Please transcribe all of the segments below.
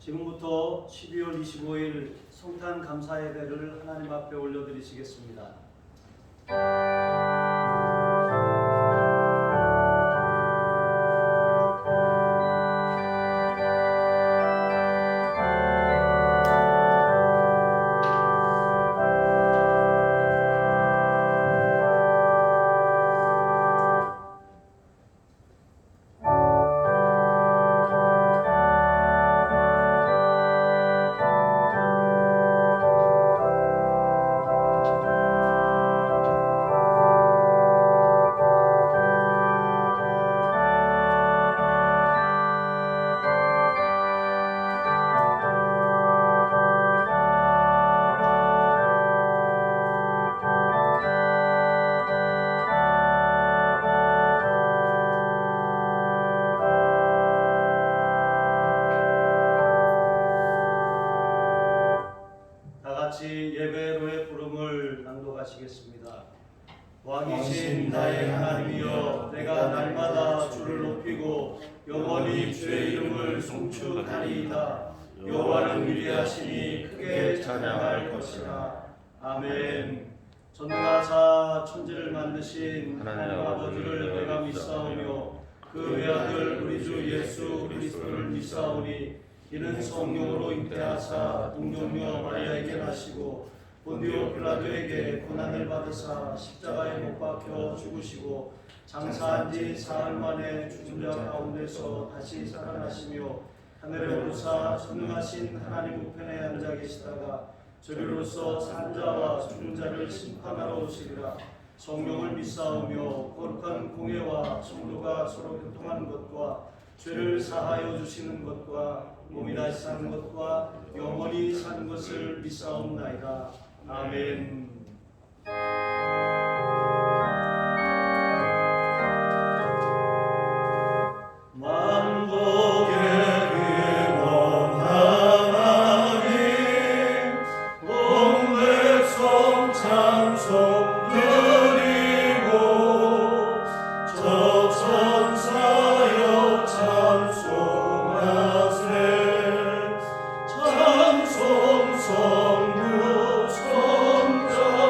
지금부터 12월 25일 성탄 감사 예배를 하나님 앞에 올려드리시겠습니다. 같이 예배로의 부름을 낭독하시겠습니다. 왕이신 나의 하나님이여, 내가 날마다 주를 높이고 영원히 주의 이름을 송축하리이다. 여호와는 위대하시니 크게 찬양할 것이라. 아멘. 전능하사 천지를 만드신 하나님 아버지를 내가 믿사오며 그 외아들 우리 주 예수 그리스도를 믿사오니 이는 성령으로 잉태하사 동정녀 마리아에게 나시고 본디오 빌라도에게 고난을 받으사 십자가에 못 박혀 죽으시고 장사한 지 사흘 만에 죽은 자 가운데서 다시 살아나시며 하늘에 오르사 전능하신 하나님 우편에 앉아 계시다가 저리로서 산 자와 죽은 자를 심판하러 오시리라. 성령을 믿사오며 거룩한 공예와 성도가 서로 교통하는 것과 죄를 사하여 주시는 것과 몸이 다시 사는 것과 영원히 사는 것을 믿사옵나이다. 아멘. 성부 성자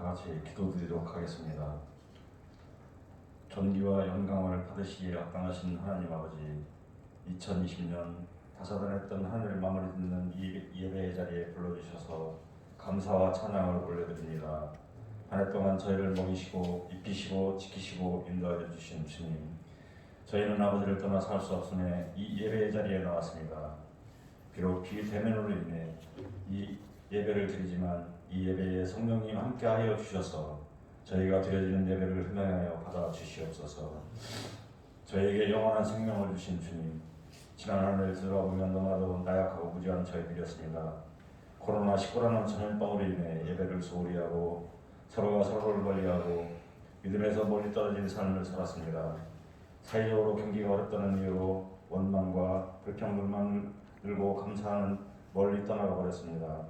같이 기도드리도록 하겠습니다. 존귀와 영광을 받으시기에 합당하신 하나님 아버지, 2020년 다사다난했던 한 해를 마무리 짓는 이 예배의 자리에 불러주셔서 감사와 찬양을 올려드립니다. 한 해 동안 저희를 먹이시고 입히시고 지키시고 인도하여 주신 주님, 저희는 아버지를 떠나 살 수 없음에 이 예배의 자리에 나왔습니다. 비록 비대면으로 인해 이 예배를 드리지만 이 예배에 성령님 함께하여 주셔서 저희가 드려지는 예배를 흥하여 받아 주시옵소서. 저희에게 영원한 생명을 주신 주님, 지난 한 해를 들어보면 너무나도 나약하고 무지한 저희들이었습니다. 코로나19라는 전염병으로 인해 예배를 소홀히 하고 서로가 서로를 멀리하고 믿음에서 멀리 떨어진 삶을 살았습니다. 사회적으로 경기가 어렵다는 이유로 원망과 불평불만을 들고 감사하는 멀리 떠나가 버렸습니다.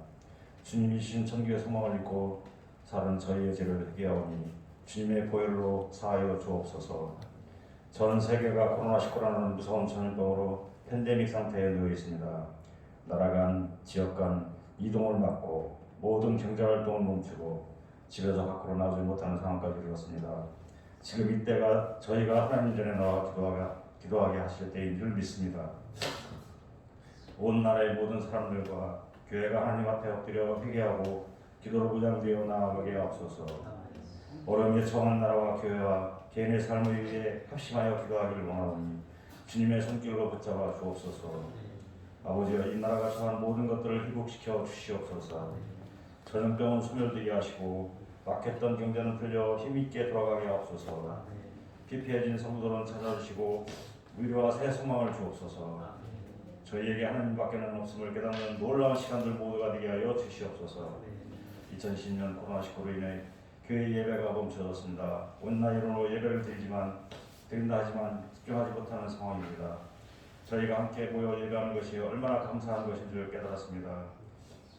주님이 주신 천국의 소망을 잃고 사는 저희의 죄를 회개하오니 주님의 보혈로 사하여 주옵소서. 전 세계가 코로나19라는 무서운 전염병으로 팬데믹 상태에 놓여 있습니다. 나라 간, 지역 간 이동을 막고 모든 경제활동을 멈추고 집에서 밖으로 나오지 못하는 상황까지 이르렀습니다. 지금 이때가 저희가 하나님 전에 나와 기도하게 하실 때인 줄 믿습니다. 온 나라의 모든 사람들과 교회가 하나님 앞에 엎드려 회개하고 기도로 무장되어 나아가게 하옵소서. 어려움에 처한 나라와 교회와 개인의 삶을 위해 합심하여 기도하기를 원하오니 주님의 손길로 붙잡아 주옵소서. 아버지여, 이 나라가 처한 모든 것들을 회복시켜 주시옵소서. 전염병은 소멸되게 하시고 막혔던 경제는 풀려 힘있게 돌아가게 하옵소서. 피폐해진 성도들은 찾아주시고 위로와 새 소망을 주옵소서. 저희에게 하나님밖에는 없음을 깨닫는 놀라운 시간들 모두가 되게 하여 주시옵소서. 2020년 코로나19로 인해 교회 예배가 멈춰졌습니다. 온라인으로 예배를 드린다 하지만 집중하지 못하는 상황입니다. 저희가 함께 모여 예배하는 것이 얼마나 감사한 것인 줄 깨달았습니다.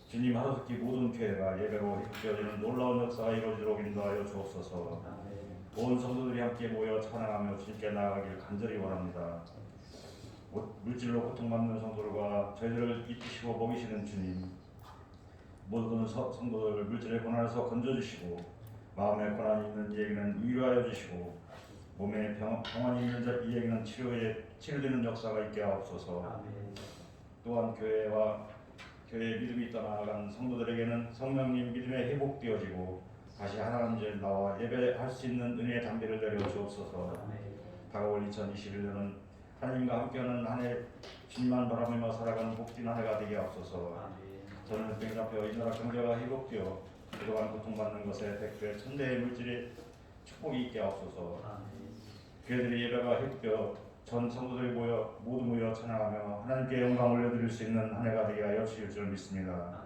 주님, 하루속히 모든 교회가 예배로 회복되어지는 놀라운 역사가 이루어지도록 인도하여 주옵소서. 온 성도들이 함께 모여 찬양하며 주님께 나아가길 간절히 원합니다. 물질로 고통받는 성도들과 저희들을 입히시고 먹이시는 주님, 모든 성도들을 물질의 고난에서 건져주시고 마음의 고난이 있는 이에게는 위로하여 주시고 몸에 평안이 있는 이에게는 치료되는 역사가 있게 하옵소서. 또한 교회의 믿음이 떠나간 성도들에게는 성령님 믿음에 회복되어지고 다시 하나님 전에 나와 예배할 수 있는 은혜의 담비를 내려 주옵소서. 다가올 2021년은 하나님과 함께하는 한 해 주님만 바라보며 살아가는 복된 한 해가 되게 하옵소서. 전염병이 잡혀 이 나라 경제가 회복되어 그동안 고통받는 것에 백배 천대의 물질의 축복이 있게 하옵소서. 교회들의 예배가 회복되어 전 성도들이 모두 모여 찬양하며 하나님께 영광 올려드릴 수 있는 한 해가 되게 하여 주실 줄 믿습니다.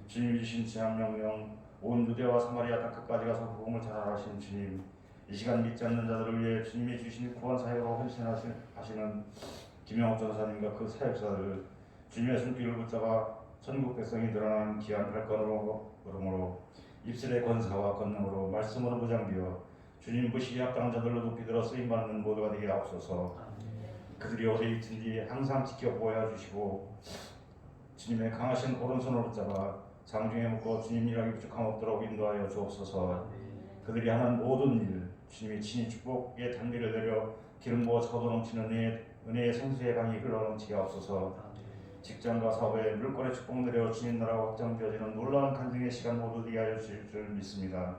주님이 주신 제한 명령, 온 유대와 사마리아 땅 끝까지 가서 복음을 전하신 주님, 이 시간 믿지 않는 자들을 위해 주님이 주신 구원 사역으로 헌신하시는 김영옥 전사님과 그 사역자들을 주님의 손길을 붙잡아 천국 백성이 드러나는 귀한 발걸음으로 입술의 권사와 권능으로 말씀으로 무장되어 주님 부시기 합당한 자들로 높이 들어 쓰임받는 모두가 되게 하옵소서. 그들이 어디 있든지 항상 지켜보아 주시고 주님의 강하신 오른손을 붙잡아 장중에 묶어 주님 일하기 부족함 없도록 인도하여 주옵소서. 그들이 하는 모든 일 주님이 친히 축복의 단비를 내려 기름 부어 차도 넘치는 은혜의 생수의 강이 흘러넘치게 하옵소서. 직장과 사업에 물권의 축복 내려 주님 나라가 확장되어지는 놀라운 간증의 시간 모두 되게 하여 주실 줄 믿습니다.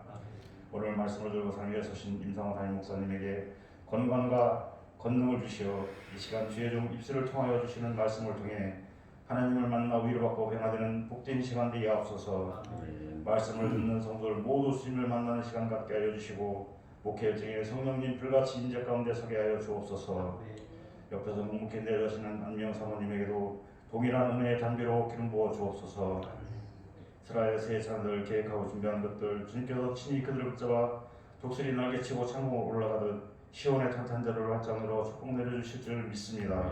오늘 말씀을 들고 상 위에 서신 임상호 담임 목사님에게 건강과 권능을 주시어 이 시간 주의 종 입술을 통하여 주시는 말씀을 통해 하나님을 만나 위로받고 변화되는 복된 시간 되게 하옵소서. 말씀을 듣는 성도들 모두 주님을 만나는 시간 갖게 하여 주시고 목회 일정에 성령님 불같이 인재 가운데 서게 하여 주옵소서. 옆에서 묵묵히 내려가시는 안명 사모님에게도 동일한 은혜의 단비로 기름 부어 주옵소서. 이스라엘 새 자들 계획하고 준비한 것들 주님께서 친히 그들을 붙잡아 독수리 날개치고 창공으로 올라가듯 시온의 탄탄자를 활장으로 축복 내려주실 줄 믿습니다.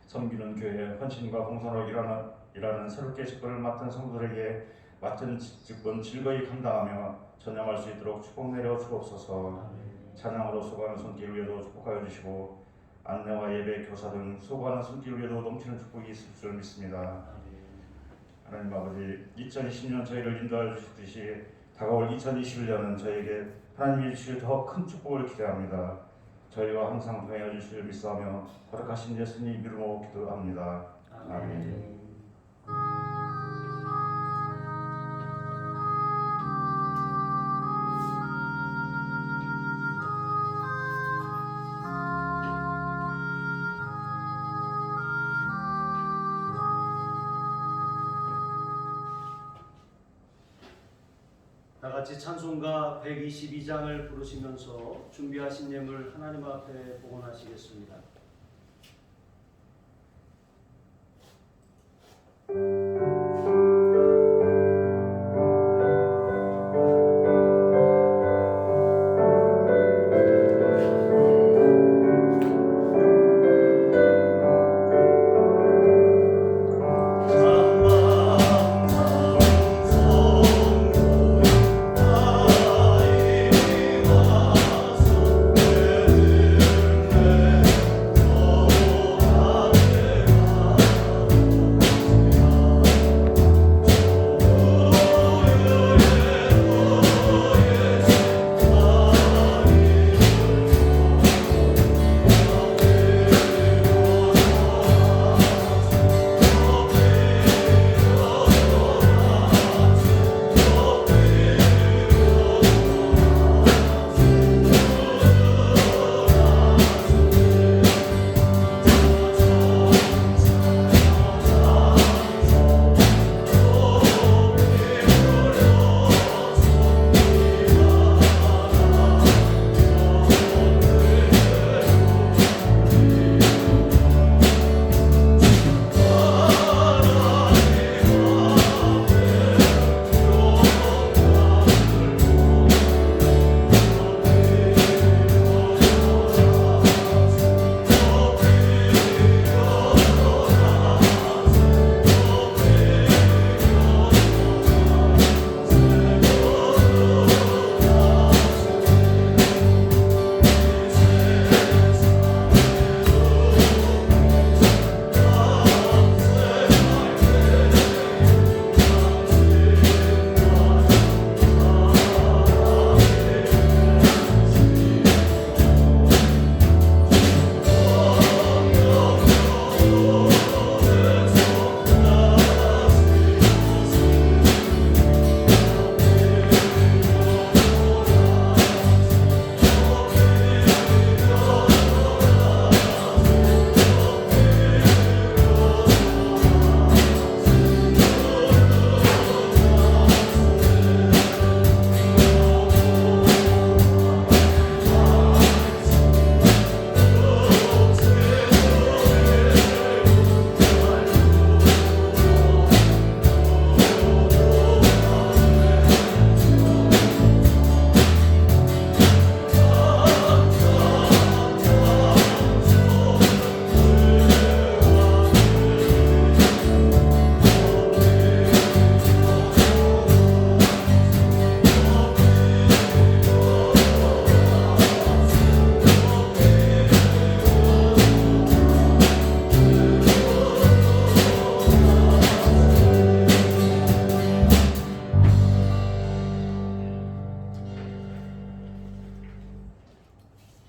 섬기는 교회 헌신과 봉사로 일하는 새롭게 직분을 맡은 성도들에게 맡은 직분 즐거이 감당하며 전향할 수 있도록 축복 내려 주옵소서. 찬양으로 수고하는 손길 위에도 축복하여 주시고 안내와 예배, 교사 등 수고하는 손길 위에도 넘치는 축복이 있을 줄 믿습니다. 하나님 아버지, 2020년 저희를 인도하여 주시듯이 다가올 2021년은 저에게 하나님이 주실 더 큰 축복을 기대합니다. 저희와 항상 동행해 주실 믿사하며 거룩하신 예수님 이름으로 기도합니다. 아멘. 다 같이 찬송가 122장을 부르시면서 준비하신 예물 하나님 앞에 복원하시겠습니다.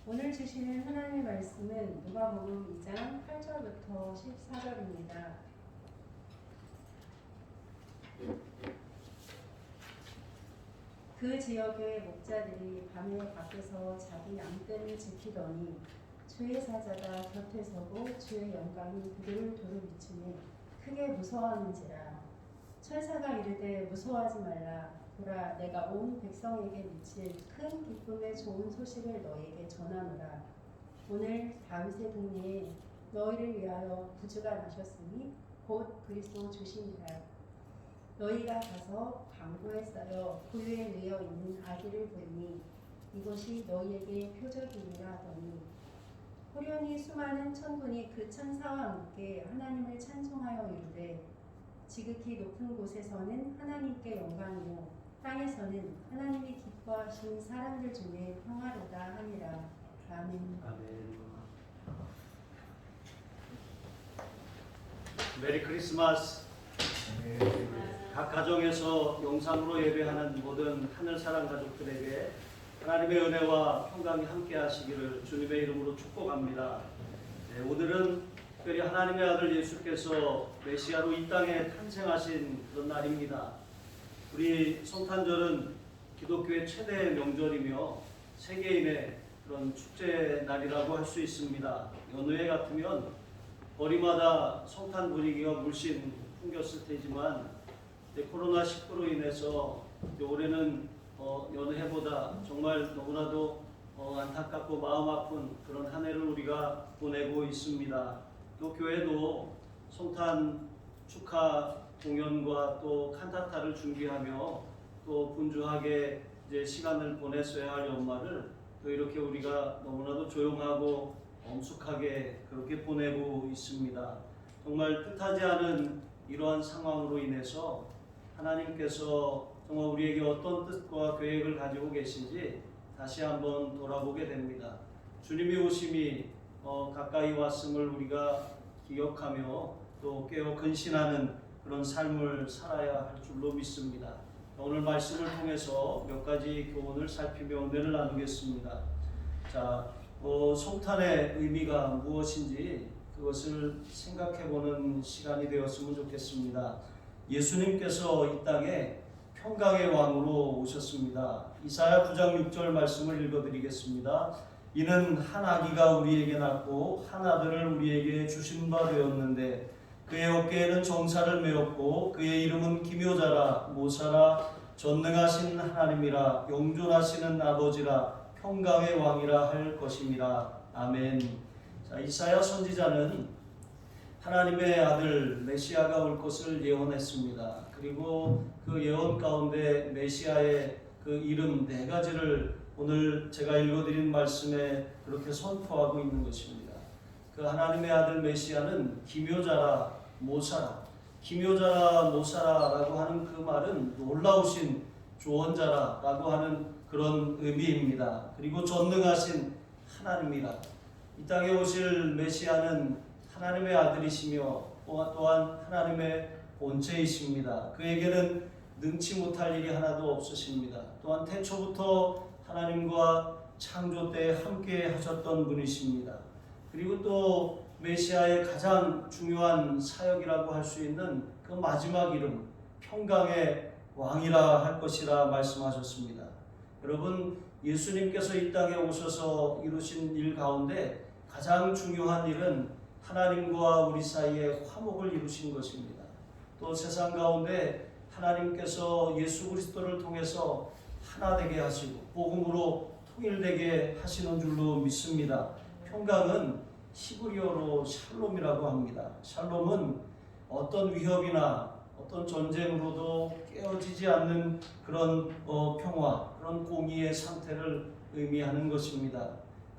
오늘 주시는 하나님의 말씀은 누가복음 2장 8절부터 14절입니다. 그 지역의 목자들이 밤에 밖에서 자기 양떼를 지키더니 주의 사자가 곁에 서고 주의 영광이 그들을 두루비추니 크게 무서워하는지라. 천사가 이르되 무서워하지 말라. 보라, 내가 온 백성에게 미칠 큰 기쁨의 좋은 소식을 너희에게 전하노라. 오늘 다윗의 동네에 너희를 위하여 구주가 나셨으니 곧 그리스도 주시니라. 너희가 가서 강고에 쌓여 구유에 누워 있는 아기를 보니 이것이 너희에게 표적이니라 하더니 호련히 수많은 천군이 그 천사와 함께 하나님을 찬송하여 이르되 지극히 높은 곳에서는 하나님께 영광이요 땅에서는 하나님이 기뻐하신 사람들 중에 평화로다 하니라. 아멘. 아멘. 메리 크리스마스. 아멘. 각 가정에서 영상으로 예배하는 모든 하늘사랑 가족들에게 하나님의 은혜와 평강이 함께 하시기를 주님의 이름으로 축복합니다. 오늘은 특별히 하나님의 아들 예수께서 메시아로 이 땅에 탄생하신 그런 날입니다. 우리 성탄절은 기독교의 최대 명절이며 세계인의 그런 축제 날이라고 할 수 있습니다. 여느 해 같으면 거리마다 성탄 분위기가 물씬 풍겼을 테지만 코로나19로 인해서 올해는 여느 해보다 정말 너무나도 안타깝고 마음 아픈 그런 한 해를 우리가 보내고 있습니다. 또 교회도 성탄 축하 공연과 또 칸타타를 준비하며 또 분주하게 이제 시간을 보냈어야 할 연말을 또 이렇게 우리가 너무나도 조용하고 엄숙하게 그렇게 보내고 있습니다. 정말 뜻하지 않은 이러한 상황으로 인해서 하나님께서 정말 우리에게 어떤 뜻과 계획을 가지고 계신지 다시 한번 돌아보게 됩니다. 주님의 오심이 가까이 왔음을 우리가 기억하며 또 깨어 근신하는 그런 삶을 살아야 할 줄로 믿습니다. 오늘 말씀을 통해서 몇 가지 교훈을 살피며 은혜를 나누겠습니다. 자, 성탄의 의미가 무엇인지 그것을 생각해보는 시간이 되었으면 좋겠습니다. 예수님께서 이 땅에 평강의 왕으로 오셨습니다. 이사야 9장 6절 말씀을 읽어드리겠습니다. 이는 한 아기가 우리에게 낳고 한 아들을 우리에게 주신 바 되었는데 그의 어깨에는 정사를 메었고 그의 이름은 기묘자라 모사라 전능하신 하나님이라 영존하시는 아버지라 평강의 왕이라 할 것임이라. 아멘. 자, 이사야 선지자는 하나님의 아들 메시아가 올 것을 예언했습니다. 그리고 그 예언 가운데 메시아의 그 이름 네 가지를 오늘 제가 읽어드린 말씀에 그렇게 선포하고 있는 것입니다. 그 하나님의 아들 메시아는 기묘자라 모사라, 기묘자라 모사라라고 하는 그 말은 놀라우신 조언자라라고 하는 그런 의미입니다. 그리고 전능하신 하나님이라. 이 땅에 오실 메시아는 하나님의 아들이시며 또한 하나님의 본체이십니다. 그에게는 능치 못할 일이 하나도 없으십니다. 또한 태초부터 하나님과 창조 때 함께 하셨던 분이십니다. 그리고 또 메시아의 가장 중요한 사역이라고 할 수 있는 그 마지막 이름 평강의 왕이라 할 것이라 말씀하셨습니다. 여러분, 예수님께서 이 땅에 오셔서 이루신 일 가운데 가장 중요한 일은 하나님과 우리 사이에 화목을 이루신 것입니다. 또 세상 가운데 하나님께서 예수 그리스도를 통해서 하나 되게 하시고 복음으로 통일되게 하시는 줄로 믿습니다. 평강은 히브리어로 샬롬이라고 합니다. 샬롬은 어떤 위협이나 어떤 전쟁으로도 깨어지지 않는 그런 평화, 그런 공의의 상태를 의미하는 것입니다.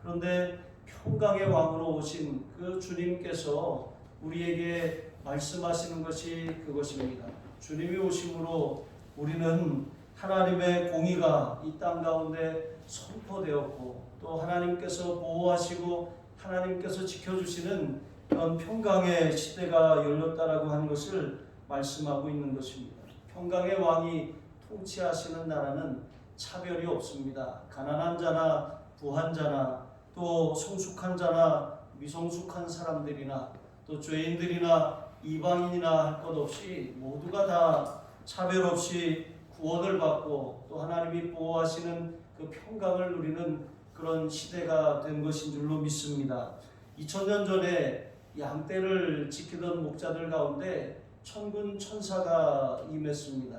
그런데 평강의 왕으로 오신 그 주님께서 우리에게 말씀하시는 것이 그것입니다. 주님이 오심으로 우리는 하나님의 공의가 이 땅 가운데 선포되었고 또 하나님께서 보호하시고 하나님께서 지켜주시는 그런 평강의 시대가 열렸다라고 하는 것을 말씀하고 있는 것입니다. 평강의 왕이 통치하시는 나라는 차별이 없습니다. 가난한 자나 부한 자나 또 성숙한 자나 미성숙한 사람들이나 또 죄인들이나 이방인이나 할 것 없이 모두가 다 차별 없이 구원을 받고 또 하나님이 보호하시는 그 평강을 누리는 그런 시대가 된 것인 줄로 믿습니다. 2000년 전에 양떼를 지키던 목자들 가운데 천군 천사가 임했습니다.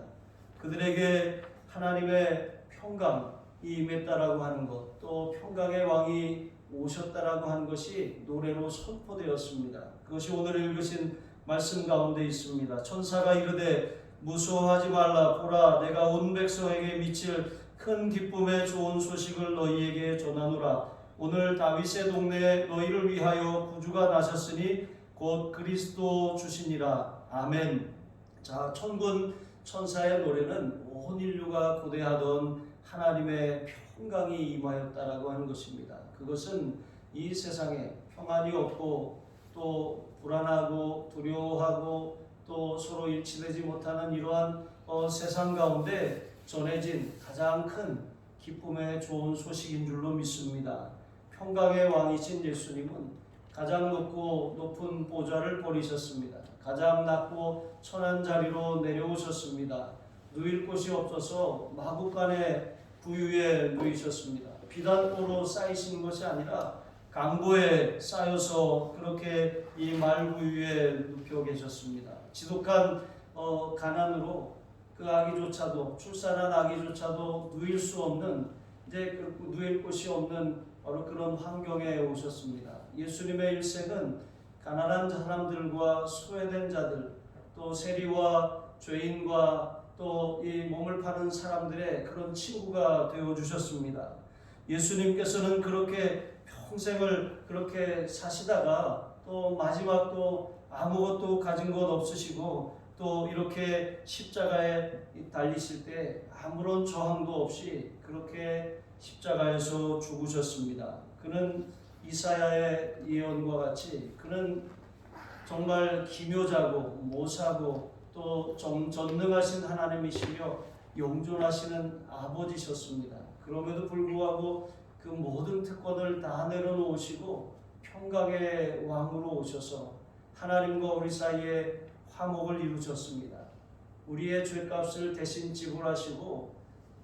그들에게 하나님의 평강이 임했다라고 하는 것, 또 평강의 왕이 오셨다라고 하는 것이 노래로 선포되었습니다. 그것이 오늘 읽으신 말씀 가운데 있습니다. 천사가 이르되 무서워하지 말라. 보라, 내가 온 백성에게 미칠 큰 기쁨의 좋은 소식을 너희에게 전하노라. 오늘 다윗의 동네에 너희를 위하여 구주가 나셨으니 곧 그리스도 주시니라. 아멘. 자, 천군 천사의 노래는 온 인류가 고대하던 하나님의 평강이 임하였다라고 하는 것입니다. 그것은 이 세상에 평안이 없고 또 불안하고 두려워하고 또 서로 일치되지 못하는 이러한 세상 가운데 전해진 가장 큰 기쁨의 좋은 소식인 줄로 믿습니다. 평강의 왕이신 예수님은 가장 높은 보좌를 버리셨습니다. 가장 낮고 천한 자리로 내려오셨습니다. 누일 곳이 없어서 마구간의 부유에 누이셨습니다. 비단포로 쌓이시는 것이 아니라 강보에 쌓여서 그렇게 이 말구유에 눕혀 계셨습니다. 지독한 가난으로 그 아기조차도 출산한 아기조차도 누일 수 없는 이제 누일 곳이 없는 바로 그런 환경에 오셨습니다. 예수님의 일생은 가난한 사람들과 소외된 자들, 또 세리와 죄인과 또 이 몸을 파는 사람들의 그런 친구가 되어 주셨습니다. 예수님께서는 그렇게 평생을 그렇게 사시다가 또 마지막 또 아무것도 가진 것 없으시고 또 이렇게 십자가에 달리실 때 아무런 저항도 없이 그렇게 십자가에서 죽으셨습니다. 그는 이사야의 예언과 같이 그는 정말 기묘자고 모사고 또 전능하신 하나님이시며 영존하시는 아버지셨습니다. 그럼에도 불구하고 그 모든 특권을 다 내려놓으시고 평강의 왕으로 오셔서 하나님과 우리 사이에 화목을 이루셨습니다. 우리의 죄값을 대신 지불하시고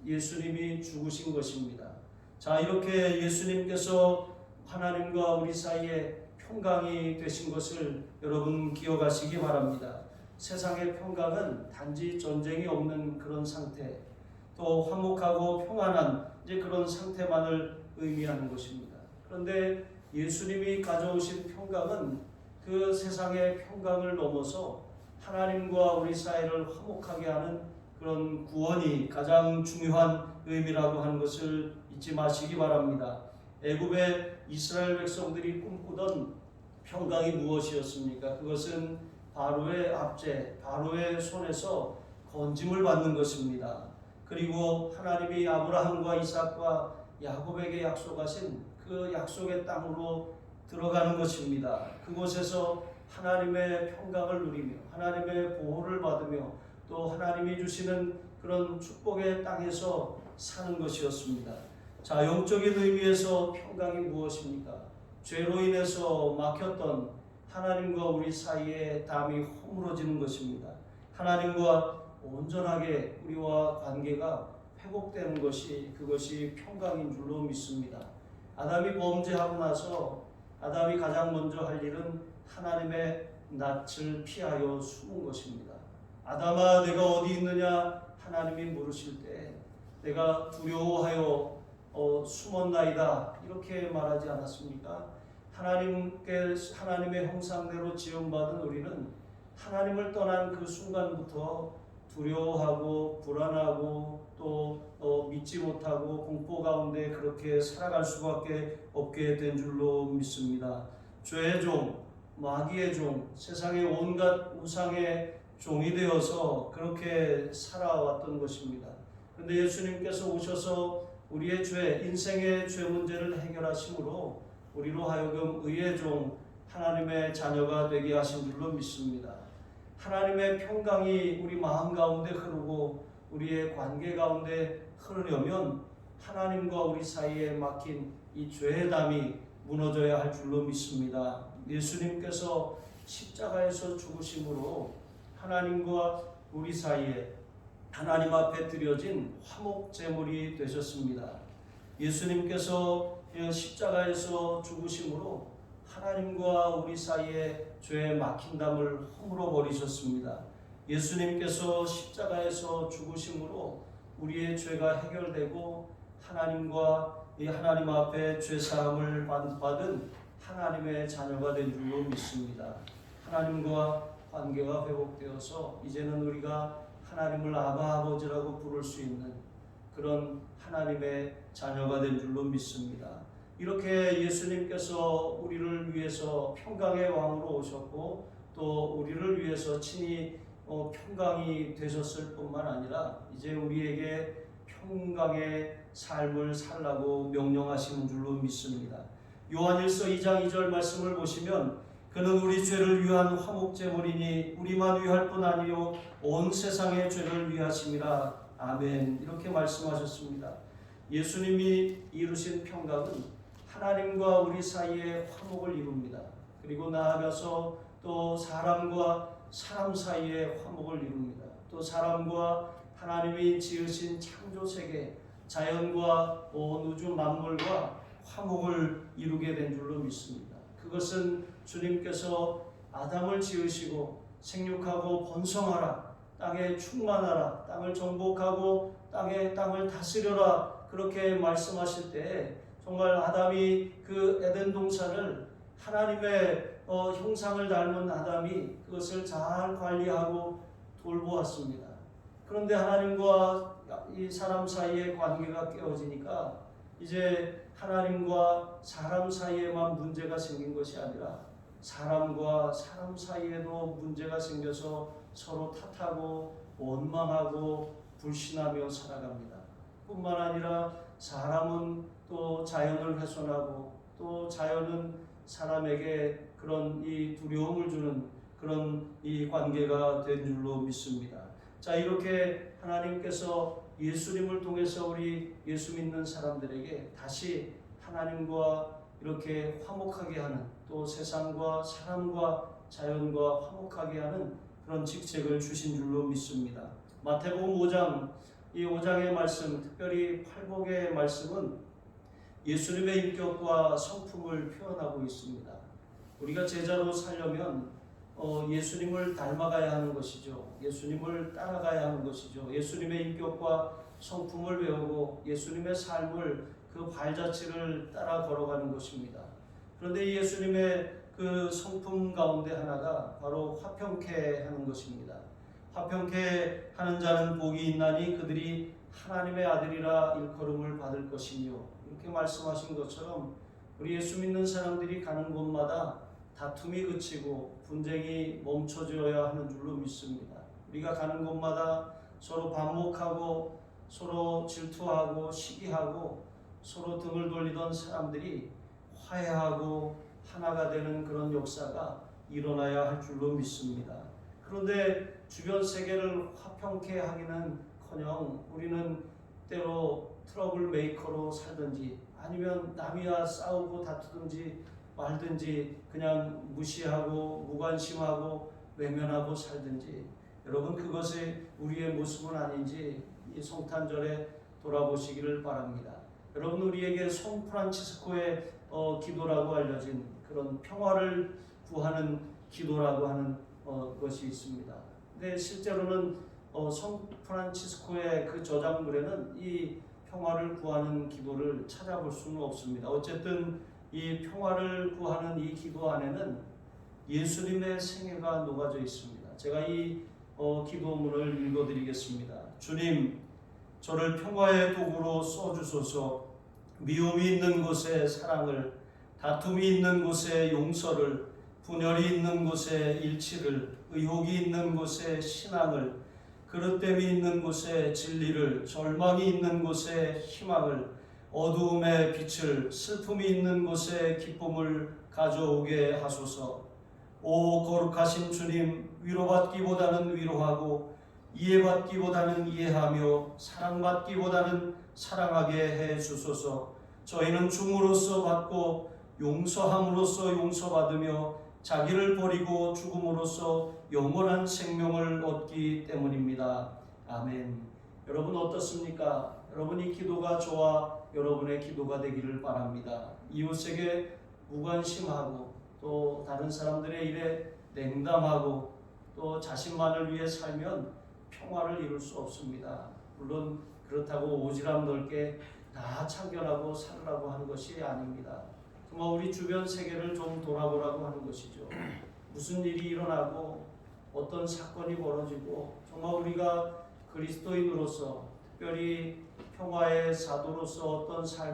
예수님이 죽으신 것입니다. 자, 이렇게 예수님께서 하나님과 우리 사이에 평강이 되신 것을 여러분 기억하시기 바랍니다. 세상의 평강은 단지 전쟁이 없는 그런 상태, 또 화목하고 평안한 이제 그런 상태만을 의미하는 것입니다. 그런데 예수님이 가져오신 평강은 그 세상의 평강을 넘어서 하나님과 우리 사이를 화목하게 하는 그런 구원이 가장 중요한 의미라고 하는 것을 잊지 마시기 바랍니다. 애굽의 이스라엘 백성들이 꿈꾸던 평강이 무엇이었습니까? 그것은 바로의 압제, 바로의 손에서 건짐을 받는 것입니다. 그리고 하나님이 아브라함과 이삭과 야곱에게 약속하신 그 약속의 땅으로 들어가는 것입니다. 그곳에서 하나님의 평강을 누리며 하나님의 보호를 받으며 또 하나님이 주시는 그런 축복의 땅에서 사는 것이었습니다. 자, 영적인 의미에서 평강이 무엇입니까? 죄로 인해서 막혔던 하나님과 우리 사이에 담이 허물어지는 것입니다. 하나님과 온전하게 우리와 관계가 회복되는 것이 그것이 평강인 줄로 믿습니다. 아담이 범죄하고 나서 아담이 가장 먼저 할 일은 하나님의 낯을 피하여 숨은 것입니다. 아담아 내가 어디 있느냐 하나님이 물으실 때 내가 두려워하여 숨었나이다 이렇게 말하지 않았습니까? 하나님의 형상대로 지음받은 우리는 하나님을 떠난 그 순간부터 두려워하고 불안하고 또 믿지 못하고 공포 가운데 그렇게 살아갈 수밖에 없게 된 줄로 믿습니다. 죄의 종, 마귀의 종, 세상의 온갖 우상의 종이 되어서 그렇게 살아왔던 것입니다. 그런데 예수님께서 오셔서 우리의 죄, 인생의 죄 문제를 해결하심으로 우리로 하여금 의의 종, 하나님의 자녀가 되게 하신 줄로 믿습니다. 하나님의 평강이 우리 마음 가운데 흐르고 우리의 관계 가운데 흐르려면 하나님과 우리 사이에 막힌 이 죄의 담이 무너져야 할 줄로 믿습니다. 예수님께서 십자가에서 죽으심으로 하나님과 우리 사이에 하나님 앞에 드려진 화목 제물이 되셨습니다. 예수님께서 십자가에서 죽으심으로 하나님과 우리 사이에 죄의 막힌 담을 허물어 버리셨습니다. 예수님께서 십자가에서 죽으심으로 우리의 죄가 해결되고 하나님과 하나님 앞에 죄 사함을 받은 하나님의 자녀가 된 줄로 믿습니다. 하나님과 관계가 회복되어서 이제는 우리가 하나님을 아바 아버지라고 부를 수 있는 그런 하나님의 자녀가 된 줄로 믿습니다. 이렇게 예수님께서 우리를 위해서 평강의 왕으로 오셨고 또 우리를 위해서 친히 평강이 되셨을 뿐만 아니라 이제 우리에게 평강의 삶을 살라고 명령하시는 줄로 믿습니다. 요한일서 2장 2절 말씀을 보시면 그는 우리 죄를 위한 화목제물이니 우리만 위할 뿐 아니요 온 세상의 죄를 위하심이라. 아멘. 이렇게 말씀하셨습니다. 예수님이 이루신 평강은 하나님과 우리 사이의 화목을 이룹니다. 그리고 나아가서 또 사람과 사람 사이의 화목을 이룹니다. 또 사람과 하나님이 지으신 창조 세계, 자연과 온 우주 만물과 화목을 이루게 된 줄로 믿습니다. 그것은 주님께서 아담을 지으시고 생육하고 번성하라, 땅에 충만하라, 땅을 정복하고 땅을 다스려라 그렇게 말씀하실 때 정말 아담이 그 에덴 동산을 하나님의 형상을 닮은 아담이 그것을 잘 관리하고 돌보았습니다. 그런데 하나님과 이 사람 사이의 관계가 깨어지니까 이제 하나님과 사람 사이에만 문제가 생긴 것이 아니라 사람과 사람 사이에도 문제가 생겨서 서로 탓하고 원망하고 불신하며 살아갑니다. 뿐만 아니라 사람은 또 자연을 훼손하고 또 자연은 사람에게 그런 이 두려움을 주는 그런 이 관계가 된 줄로 믿습니다. 자, 이렇게 하나님께서 예수님을 통해서 우리 예수 믿는 사람들에게 다시 하나님과 이렇게 화목하게 하는, 또 세상과 사람과 자연과 화목하게 하는 그런 직책을 주신 줄로 믿습니다. 마태복음 5장, 이 5장의 말씀, 특별히 팔복의 말씀은 예수님의 인격과 성품을 표현하고 있습니다. 우리가 제자로 살려면 예수님을 닮아가야 하는 것이죠. 예수님을 따라가야 하는 것이죠. 예수님의 인격과 성품을 배우고 예수님의 삶을 그 발자취를 따라 걸어가는 것입니다. 그런데 예수님의 그 성품 가운데 하나가 바로 화평케 하는 것입니다. 화평케 하는 자는 복이 있나니 그들이 하나님의 아들이라 일컬음을 받을 것이며, 이렇게 말씀하신 것처럼 우리 예수 믿는 사람들이 가는 곳마다 다툼이 그치고 분쟁이 멈춰져야 하는 줄로 믿습니다. 우리가 가는 곳마다 서로 반목하고 서로 질투하고 시기하고 서로 등을 돌리던 사람들이 화해하고 하나가 되는 그런 역사가 일어나야 할 줄로 믿습니다. 그런데 주변 세계를 화평케 하기는커녕 우리는 때로 트러블 메이커로 살든지 아니면 남이야 싸우고 다투든지 말든지 그냥 무시하고 무관심하고 외면하고 살든지, 여러분 그것이 우리의 모습은 아닌지 이 성탄절에 돌아보시기를 바랍니다. 여러분, 우리에게 송 프란치스코의 기도라고 알려진 그런 평화를 구하는 기도라고 하는 것이 있습니다. 근데 실제로는 송 프란치스코의 그 저작물에는 이 평화를 구하는 기도를 찾아볼 수는 없습니다. 어쨌든 이 평화를 구하는 이 기도 안에는 예수님의 생애가 녹아져 있습니다. 제가 이 기도문을 읽어드리겠습니다. 주님, 저를 평화의 도구로 써주소서. 미움이 있는 곳에 사랑을, 다툼이 있는 곳에 용서를, 분열이 있는 곳에 일치를, 의혹이 있는 곳에 신앙을, 그릇됨이 있는 곳에 진리를, 절망이 있는 곳에 희망을, 어두움의 빛을, 슬픔이 있는 곳에 기쁨을 가져오게 하소서. 오 거룩하신 주님, 위로받기보다는 위로하고 이해받기보다는 이해하며 사랑받기보다는 사랑하게 해 주소서. 저희는 줌으로써 받고 용서함으로써 용서받으며 자기를 버리고 죽음으로써 영원한 생명을 얻기 때문입니다. 아멘. 여러분 어떻습니까? 여러분 이 기도가 저와 여러분의 기도가 되기를 바랍니다. 이웃에게 무관심하고 또 다른 사람들의 일에 냉담하고 또 자신만을 위해 살면 평화를 이룰 수 없습니다. 물론 그렇다고 오지랖 넓게 다 참견하고 살으라고 하는 것이 아닙니다. 정말 우리 주변 세계를 좀 돌아보라고 하는 것이죠. 무슨 일이 일어나고 어떤 사건이 벌어지고 정말 우리가 그리스도인으로서 특별히 평화의 사도로서 어떤 삶을